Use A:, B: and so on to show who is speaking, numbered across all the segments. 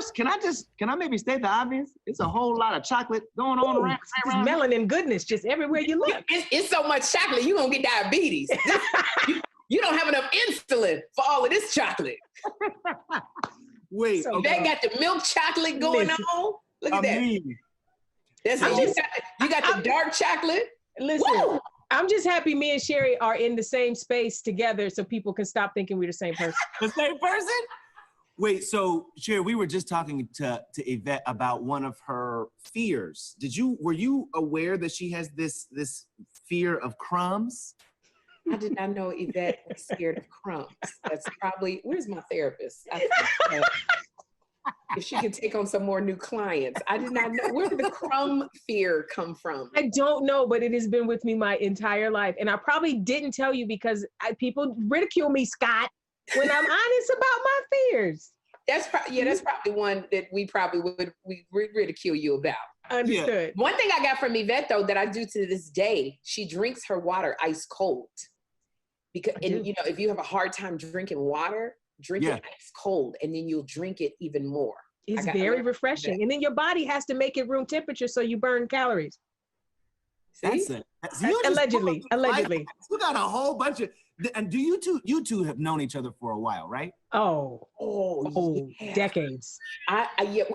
A: first, can I maybe state the obvious? It's a whole lot of chocolate going on around.
B: Melanin goodness just everywhere you look.
C: It's so much chocolate, you're going to get diabetes. You don't have enough insulin for all of this chocolate.
A: Wait,
C: so they got the milk chocolate going on. Look at that. You got the dark chocolate.
B: Listen, woo! I'm just happy me and Sherri are in the same space together so people can stop thinking we're the same person.
A: The same person? Wait, so Sherri, we were just talking to Yvette about one of her fears. Were you aware that she has this fear of crumbs?
C: I did not know Yvette was scared of crumbs. That's probably, where's my therapist? If she could take on some more new clients. I did not know. Where did the crumb fear come from?
B: I don't know, but it has been with me my entire life. And I probably didn't tell you because people ridicule me, Scott, when I'm honest about my fears.
C: That's probably one that we would ridicule you about.
B: Understood.
C: Yeah. One thing I got from Yvette, though, that I do to this day, she drinks her water ice cold. Because, if you have a hard time drinking water, drink it ice cold, and then you'll drink it even more.
B: It's very refreshing. And then your body has to make it room temperature so you burn calories.
A: That's it.
B: Allegedly.
A: You got a whole bunch of, and do you two have known each other for a while, right?
B: Oh, yeah. Decades.
C: I know.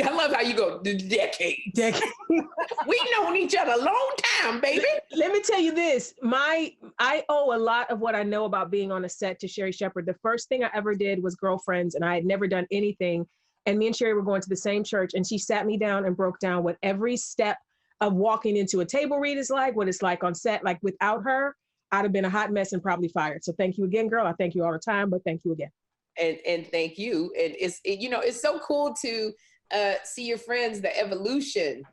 C: I love how you go, decades. We've known each other a long time, baby.
B: Let me tell you this. I owe a lot of what I know about being on a set to Sherri Shepherd. The first thing I ever did was Girlfriends, and I had never done anything. And me and Sherri were going to the same church, and she sat me down and broke down what every step of walking into a table read is like, what it's like on set. Like without her, I'd have been a hot mess and probably fired. So thank you again, girl. I thank you all the time, but thank you again.
C: And thank you. And it's so cool to see your friends, the evolution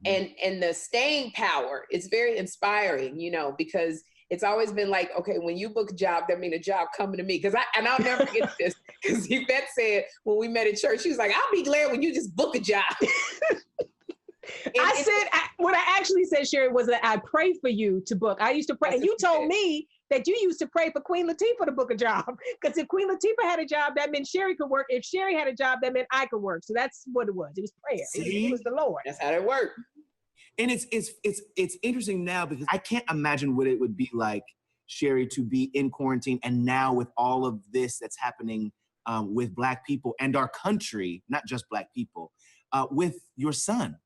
C: and the staying power. It's very inspiring, because it's always been like, okay, when you book a job, that means a job coming to me. And I'll never forget this, because Yvette said when we met at church, she was like, I'll be glad when you just book a job.
B: What I actually said, Sherri, was that I pray for you to book. I used to pray. And you told me that you used to pray for Queen Latifah to book a job. Because if Queen Latifah had a job, that meant Sherri could work. If Sherri had a job, that meant I could work. So that's what it was. It was prayer. It was the Lord.
C: That's how it worked.
A: And it's interesting now because I can't imagine what it would be like, Sherri, to be in quarantine and now with all of this that's happening with Black people and our country, not just Black people, with your son.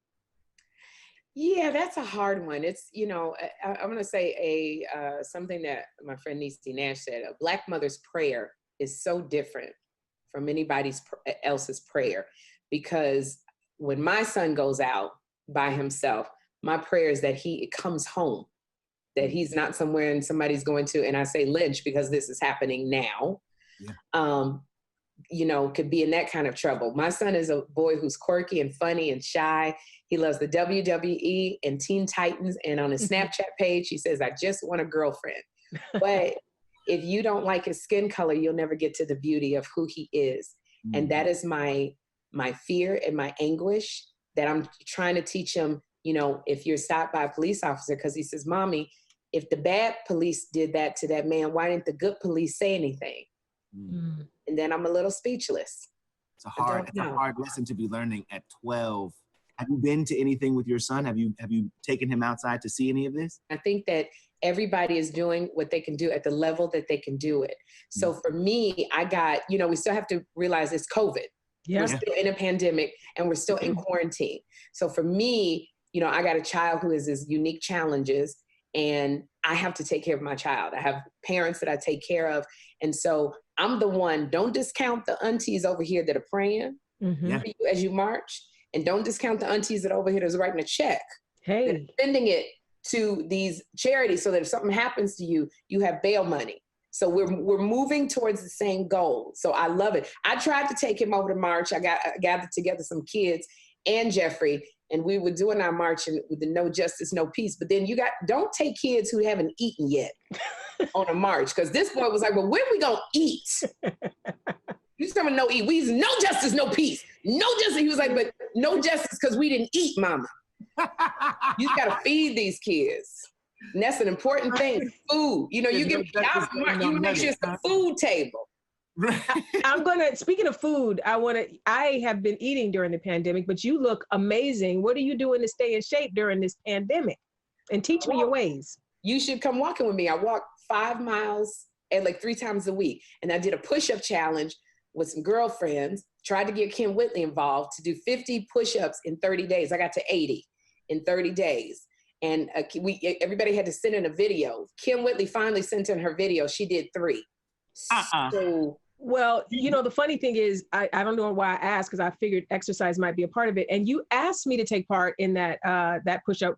C: Yeah, that's a hard one. It's, I'm going to say something that my friend Niecy Nash said. A Black mother's prayer is so different from anybody else's prayer, because when my son goes out by himself, my prayer is that he comes home, that he's not somewhere and somebody's going to, and I say lynch because this is happening now, could be in that kind of trouble. My son is a boy who's quirky and funny and shy. He loves the WWE and Teen Titans. And on his Snapchat page, he says, I just want a girlfriend. But if you don't like his skin color, you'll never get to the beauty of who he is. Mm-hmm. And that is my fear and my anguish, that I'm trying to teach him, if you're stopped by a police officer, because he says, Mommy, if the bad police did that to that man, why didn't the good police say anything? Mm-hmm. And then I'm a little speechless.
A: It's a hard lesson to be learning at 12. Have you been to anything with your son? Have you taken him outside to see any of this?
C: I think that everybody is doing what they can do at the level that they can do it. So for me, I got, we still have to realize it's COVID. Yeah. We're still in a pandemic and we're still in quarantine. So for me, I got a child who has his unique challenges, and I have to take care of my child. I have parents that I take care of. And so I'm the one, don't discount the aunties over here that are praying as you march. And don't discount the aunties that are over here that's writing a check. Hey. Sending it to these charities so that if something happens to you, you have bail money. So we're moving towards the same goal. So I love it. I tried to take him over to march. I gathered together some kids and Jeffrey, and we were doing our march with the no justice, no peace. But then don't take kids who haven't eaten yet on a march. Because this boy was like, well, when we gonna eat? You just never no eat. We no justice, no peace. No justice. He was like, but no justice because we didn't eat, mama. You just gotta feed these kids. And that's an important thing. Food. You make sure it's the food table.
B: I'm gonna, speaking of food, I have been eating during the pandemic, but you look amazing. What are you doing to stay in shape during this pandemic? And teach me your ways.
C: You should come walking with me. I walk 5 miles and like 3 times a week. And I did a push-up challenge with some girlfriends, tried to get Kim Whitley involved to do 50 push-ups in 30 days. I got to 80 in 30 days. And everybody had to send in a video. Kim Whitley finally sent in her video. She did 3. So,
B: well, you know, the funny thing is, I don't know why I asked, because I figured exercise might be a part of it. And you asked me to take part in that push-up,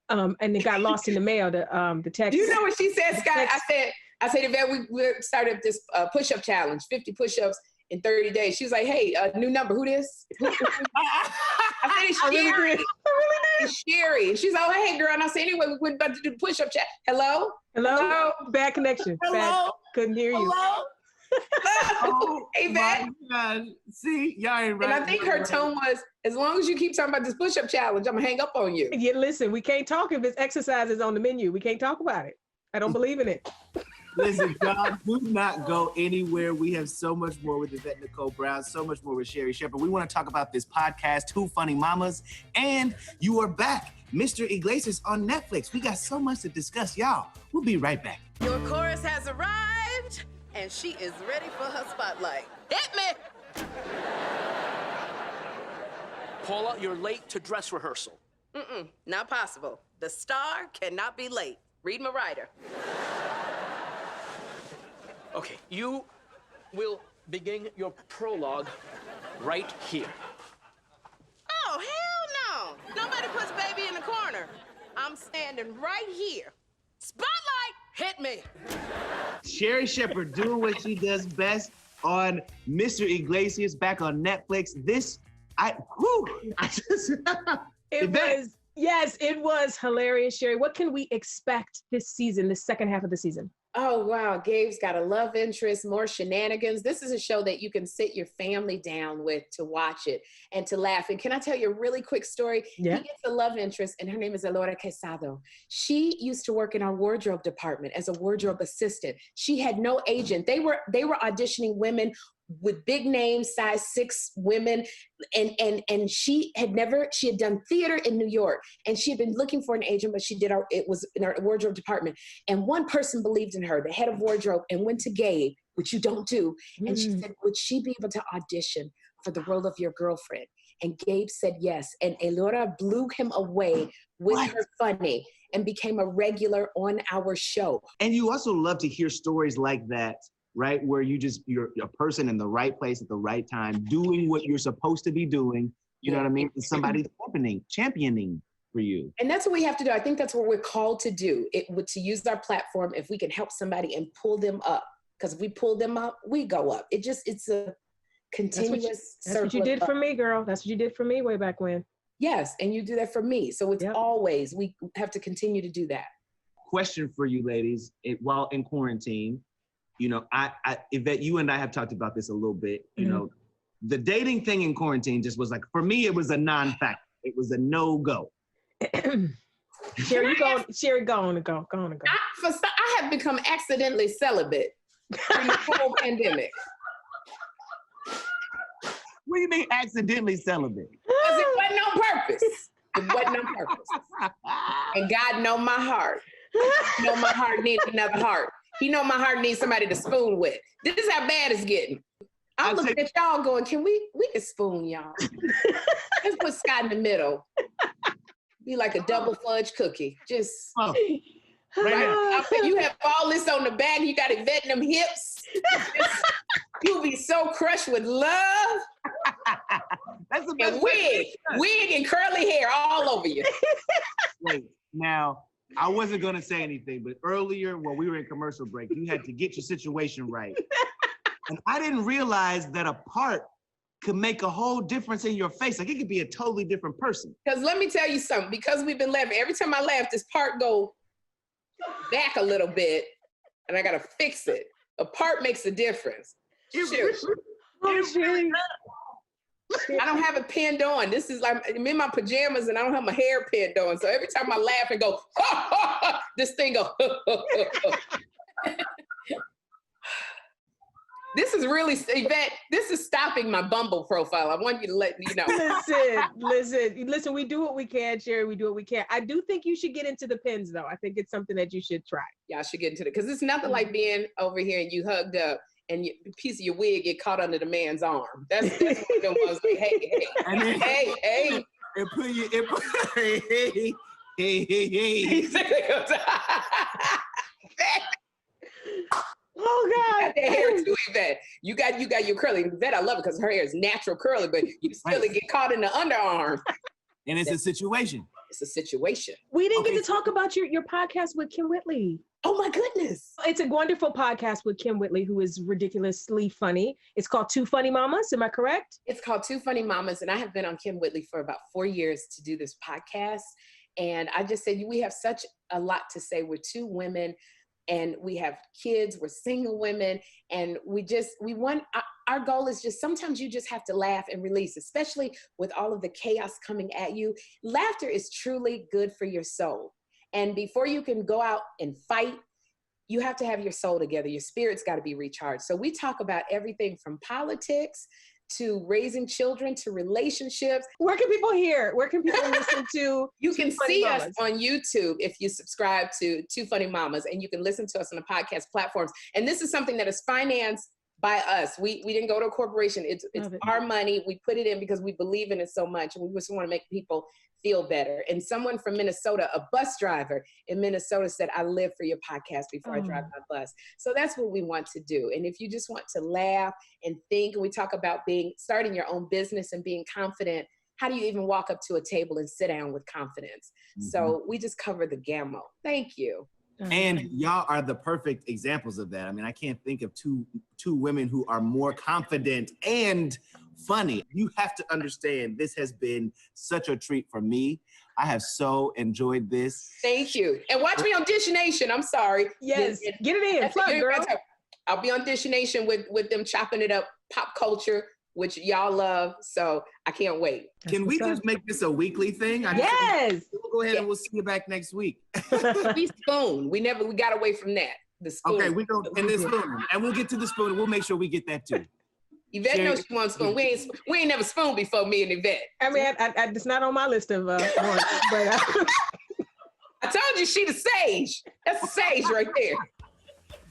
B: and it got lost in the mail, the text.
C: Do you know what she said, Scott? I said, Yvette, we started this push-up challenge, 50 push-ups in 30 days. She was like, hey, new number, who this? I said, it's Sherri. It's Sherri. And she's like, oh, hey, girl. And I said, anyway, we're about to do the push-up chat. Hello?
B: Bad connection.
A: Hello?
B: Couldn't hear you.
A: Hello?
C: Oh, hey, Yvette.
A: See, y'all ain't right.
C: And I think her tone was, as long as you keep talking about this push-up challenge, I'm going to hang up on you.
B: Yeah, listen, we can't talk if it's exercises on the menu. We can't talk about it. I don't believe in it.
A: Listen, y'all, do not go anywhere. We have so much more with Yvette Nicole Brown, so much more with Sherri Shepherd. We want to talk about this podcast, Two Funny Mamas, and you are back, Mr. Iglesias on Netflix. We got so much to discuss, y'all. We'll be right back.
D: Your chorus has arrived, and she is ready for her spotlight. Hit me!
E: Paula, you're late to dress rehearsal.
D: Not possible. The star cannot be late. Read my writer.
E: Okay, you will begin your prologue right here.
D: Oh, hell no! Nobody puts baby in the corner. I'm standing right here. Spotlight, hit me!
A: Sherri Shepherd doing what she does best on Mr. Iglesias, back on Netflix.
B: It was hilarious, Sherri. What can we expect this season, the second half of the season?
C: Oh, wow. Gabe's got a love interest, more shenanigans. This is a show that you can sit your family down with to watch it and to laugh. And can I tell you a really quick story?
B: Yeah.
C: He gets a love interest, and her name is Elora Quesado. She used to work in our wardrobe department as a wardrobe assistant. She had no agent. They were auditioning women with big names, size 6 women. And she had done theater in New York, and she had been looking for an agent, but it was in our wardrobe department. And one person believed in her, the head of wardrobe, and went to Gabe, which you don't do. And she said, would she be able to audition for the role of your girlfriend? And Gabe said yes. And Elora blew him away with her funny and became a regular on our show.
A: And you also love to hear stories like that, right? Where you're a person in the right place at the right time, doing what you're supposed to be doing. You know what I mean? And somebody's championing for you.
C: And that's what we have to do. I think that's what we're called to do. To use our platform, if we can help somebody and pull them up. Because if we pull them up, we go up. It's a continuous
B: circle. That's what you did for me, girl. That's what you did for me way back when.
C: Yes, and you do that for me. So it's always, we have to continue to do that.
A: Question for you ladies, while in quarantine, you know, Yvette, you and I have talked about this a little bit. You know, the dating thing in quarantine just was like, for me, it was a non-factor. It was a no-go.
B: Sherri, go on.
C: I have become accidentally celibate during the whole pandemic.
A: What do you mean accidentally celibate?
C: Because it wasn't on purpose. It wasn't on purpose. And God know my heart. He know my heart needs another heart. He know my heart needs somebody to spoon with. This is how bad it's getting. I'm looking at y'all going, we can spoon y'all. Let's put Scott in the middle. Be like a double fudge cookie. Just right. You have all this on the back. You got Yvette in them hips. You'll be so crushed with love.
A: That's the best
C: and wig and curly hair all over you.
A: Wait, now, I wasn't going to say anything, but earlier when we were in commercial break, you had to get your situation right. And I didn't realize that a part could make a whole difference in your face. Like, it could be a totally different person.
C: Because let me tell you something, because we've been laughing, every time I laugh, this part go back a little bit, and I got to fix it. A part makes a difference. I don't have it pinned on. This is like, I'm in my pajamas and I don't have my hair pinned on. So every time I laugh and go, ha, ha, ha, this thing go, ha, ha, ha, ha. This is really, Yvette, this is stopping my Bumble profile. I want you to let you know.
B: Listen, we do what we can, Sherri. We do what we can. I do think you should get into the pins, though. I think it's something that you should try.
C: Y'all should get into it. Because it's nothing like being over here and you hugged up and a piece of your wig get caught under the man's arm. That's one of them ones like, hey.
A: It put you, hey.
B: Oh God!
C: You got that hair too, Yvette. You got your curly. Yvette, I love it because her hair is natural curly, but you still get caught in the underarm.
A: And it's a situation.
C: It's a situation.
B: We didn't get to talk about your podcast with Kim Whitley.
C: Oh my goodness!
B: It's a wonderful podcast with Kim Whitley, who is ridiculously funny. It's called Two Funny Mamas. Am I correct?
C: It's called Two Funny Mamas, and I have been on Kim Whitley for about 4 years to do this podcast. And I just said we have such a lot to say. We're two women. And we have kids, we're single women, and our goal is just, sometimes you just have to laugh and release, especially with all of the chaos coming at you. Laughter is truly good for your soul. And before you can go out and fight, you have to have your soul together. Your spirit's got to be recharged. So we talk about everything from politics to raising children, to relationships.
B: Where can people hear? Where can people listen to?
C: You can see us on YouTube if you subscribe to Two Funny Mamas, and you can listen to us on the podcast platforms. And this is something that is financed by us. We didn't go to a corporation. It's our money. We put it in because we believe in it so much, and we just want to make people feel better. And someone from Minnesota, a bus driver in Minnesota, said, I live for your podcast before I drive my bus. So that's what we want to do. And if you just want to laugh and think, and we talk about starting your own business and being confident, how do you even walk up to a table and sit down with confidence? Mm-hmm. So we just cover the gamut. Thank you.
A: And y'all are the perfect examples of that. I mean, I can't think of two women who are more confident and funny. You have to understand, this has been such a treat for me. I have so enjoyed this.
C: Thank you. And watch me on Dish Nation. I'm sorry.
B: Yes, get it in. Plug, girl.
C: I'll be on Dish Nation with them chopping it up, pop culture, which y'all love. So I can't wait.
A: Can we just make this a weekly thing?
B: Yes.
A: We'll go ahead and we'll see you back next week.
C: We spoon. We got away from that. The spoon.
A: Okay, we go and the spoon. And we'll get to the spoon and we'll make sure we get that too.
C: Yvette knows she wants spoon. We ain't never spooned before, me and Yvette.
B: I mean, it's not on my list of wants, but
C: I told you she the sage. That's the sage right there.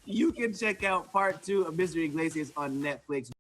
A: You can check out part 2 of Mr. Iglesias on Netflix.